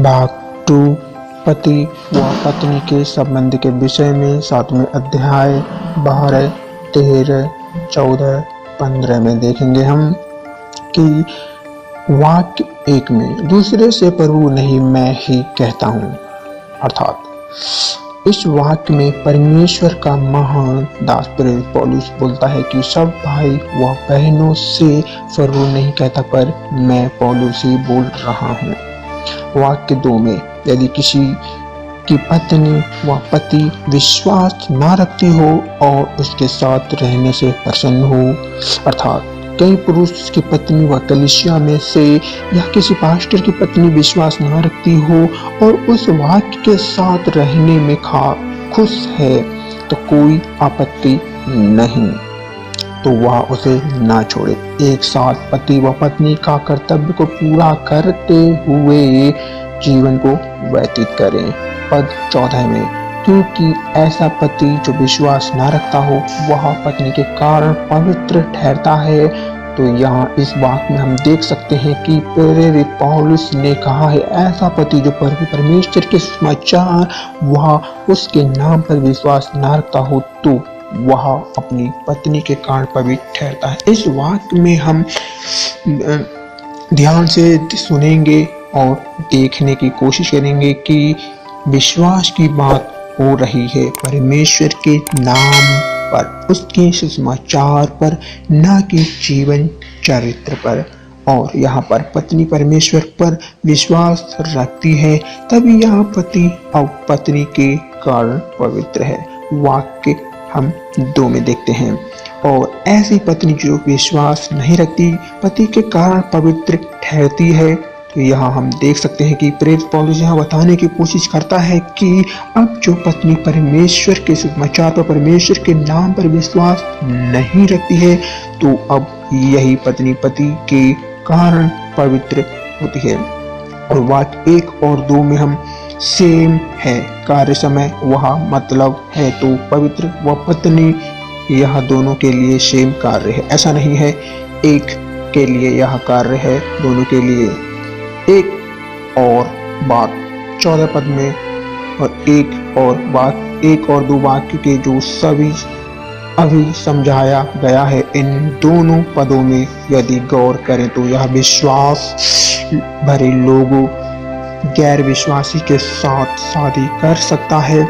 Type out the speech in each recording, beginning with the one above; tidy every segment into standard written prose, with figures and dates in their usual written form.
भाग 2 पति व पत्नी के संबंध के विषय में 7वें अध्याय 12, 13, 14, 15 में देखेंगे हम कि वाक्य 1 में दूसरे से प्रभु नहीं मैं ही कहता हूँ। अर्थात इस वाक्य में परमेश्वर का महान दास प्रेरित पौलुस बोलता है कि सब भाई व बहनों से प्रभु नहीं कहता, पर मैं पौलुस ही बोल रहा हूँ। वाक्य 2 में यदि किसी की पत्नी व पति विश्वास न रखती हो और उसके साथ रहने से प्रसन्न हो, अर्थात कई पुरुष की पत्नी व कलीसिया में से या किसी पास्टर की पत्नी विश्वास न रखती हो और उस वाक्य के साथ रहने में खुश है, तो कोई आपत्ति नहीं, तो वह उसे ना छोड़े। एक साथ पति व पत्नी का कर्तव्य को पूरा करते हुए जीवन को व्यतीत करें। पद 14 में क्योंकि ऐसा पति जो विश्वास न रखता हो वह पत्नी के कारण पवित्र ठहरता है। तो यहाँ इस वाक्य में हम देख सकते हैं कि प्रेरित पौलुस ने कहा है ऐसा पति जो प्रभु परमेश्वर के समाचार वह उसके नाम पर विश्वास न रखता हो तो वह अपनी पत्नी के कारण पवित्र ठहरता है। इस वाक्य में हम ध्यान से सुनेंगे और देखने की कोशिश करेंगे कि विश्वास की बात हो रही है परमेश्वर के नाम पर, उसके सुसमाचार पर, न कि जीवन चरित्र पर। और यहाँ पर पत्नी परमेश्वर पर विश्वास रखती है, तभी यहाँ पति और पत्नी के कारण पवित्र है। वाक्य हम 2 में देखते हैं। और ऐसी पत्नी जो विश्वास नहीं रखती पति के कारण पवित्र ठहरती है। तो यहाँ हम देख सकते हैं कि प्रेरित पौलुस यहाँ बताने की कोशिश करता है कि अब जो पत्नी परमेश्वर के सुसमाचार पर, परमेश्वर के नाम पर विश्वास नहीं रखती है, तो अब यही पत्नी पति के कारण पवित्र होती है। और वाक्य 1 और 2 में हम सेम है कार्य समय वह मतलब है, तो पवित्र व पत्नी यह दोनों के लिए सेम कार्य है। ऐसा नहीं है एक के लिए यह कार्य है, दोनों के लिए एक और बात 14 पद में और एक और बात 1 और 2 वाक्य के जो सभी अभी समझाया गया है, इन दोनों पदों में यदि गौर करें तो यह विश्वास भरे लोगों गैर विश्वासी के साथ शादी कर सकता है,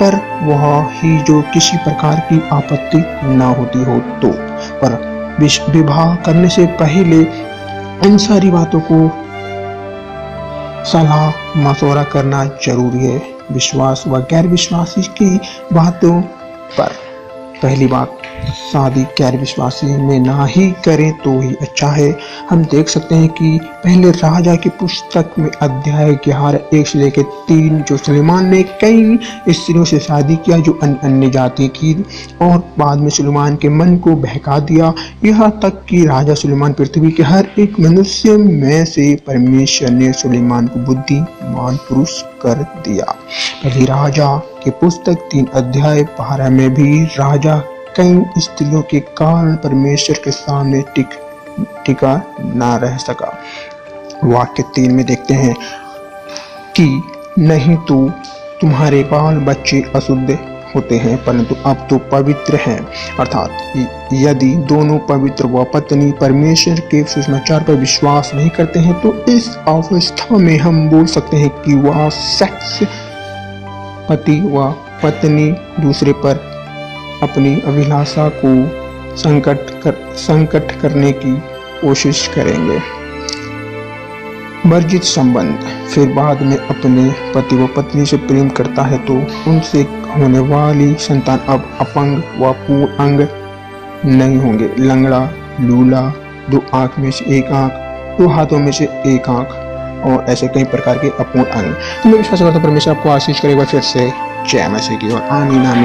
पर वह ही जो किसी प्रकार की आपत्ति न होती हो तो। पर विवाह करने से पहले इन सारी बातों को सलाह मशवरा करना जरूरी है। विश्वास व गैर विश्वासी की बातों पर पहली बात, शादी गैर विश्वासी में ना ही करें तो ही अच्छा है। हम देख सकते हैं कि पहले राजा की पुस्तक में अध्याय 11 1 से लेकर 3 जो सुलेमान ने कई स्त्रियों से शादी किया जो अन्य जाति की, और बाद में सुलेमान के मन को बहका दिया, यहाँ तक कि राजा सुलेमान पृथ्वी के हर एक मनुष्य में से परमेश्वर ने सुलेमान को बुद्धिमान पुरुष कर दिया। पहली राजा की पुस्तक 3 अध्याय 12 में भी राजा कई स्त्रियों के कारण परमेश्वर के सामने टिका ना रह सका। वाक्य 3 में देखते हैं कि नहीं तो तुम्हारे बाल बच्चे अशुद्ध होते हैं परंतु अब तो पवित्र हैं। अर्थात यदि दोनों पवित्र व पत्नी परमेश्वर के सुसमाचार पर विश्वास नहीं करते हैं तो इस अवस्था में हम बोल सकते हैं कि वह सेक्स पति व पत्नी दूसरे पर अपनी अभिलाषा को संकट करने की कोशिश करेंगे। वर्जित संबंध फिर बाद में अपने पति व पत्नी से प्रेम करता है तो उनसे होने वाली संतान अब अपंग व पूर्ण अंग नहीं होंगे, लंगड़ा, लूला, 2 आंख में से 1 आंख, 2 हाथों में से 1 आंख और ऐसे कई प्रकार के अपूर्ण अंग। तो मैं विश्वास करता हूं परमेश्वर आपको आशीष करेगा। फिर से जय मसीह की और आमीन आमीन।